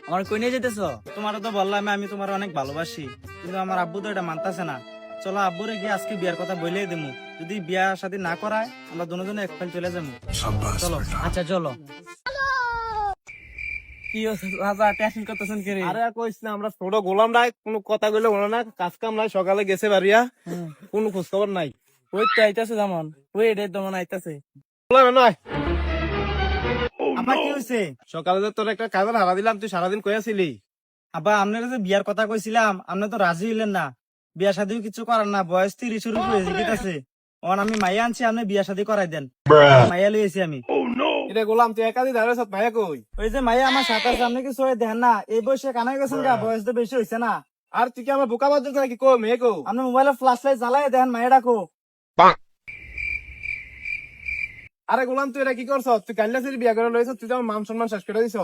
আমার কই নিয়ে যেতেছ? তোমার তো বললাম আমি তোমার অনেক ভালোবাসি, কিন্তু আমার আব্বু তো এটা মানতেছে না। চলো আব্বুরে গিয়ে আজকে বিয়ার কথা বলেই দেবো, যদি বিয়া শাদী না করায় আমরা দুজনে এক ফাইল চলে যাবো। চলো। আচ্ছা চলো। কি রাজা টেনশন করতেছেন কে রে? আরে আর কইস না, আমরা ছোট গোলাম নাই, কোনো কথা কইলে বলো না, কাজ কাম নাই, সকালে গেছে বাড়িয়া, কোনো খোঁজ খবর নাই। ওই তো আইতাছে যেমন, ওই এটাই তেমন আইতাছে। গোলাম নয়, আব্বা কি হয়েছে? সকালে যে তোর একটা কাজের হারা দিলাম, তুই সারাদিন কইয়াছিলি। আব্বা আপনারা যে বিয়ার কথা কইছিলাম, আপনি তো রাজি হইলেন না। বিয়া শাদীও কিছু করার না, বয়স 30 উপরে গেছে। অন আমি মাইয়া আনছি, আপনি বিয়া শাদী করাই দেন। মাইয়া লইছি আমি। এটা গোলাম তুই একাদি দাঁড়িয়ে সব ভাইয়া কই? ওই যে মাইয়া আমার সাথে আছে, আপনি কিছু দেখেন না? এই বয়সে কানাই গেছেন গা, বয়স তো বেশি হয়েছে না। আর তুই কি আমার বোকা বাদ নাকি? কো মেয়ে কো? আপনি মোবাইলে ফ্লাশ লাইট জ্বালাই দেখেন মাইয়া ডাকো। আরে গোলাম তুই এটা কি করছ? তুই কান্লাসির বিয়া করে লইছ, তুই তো আমার মান সম্মান শেষ করে দিছ।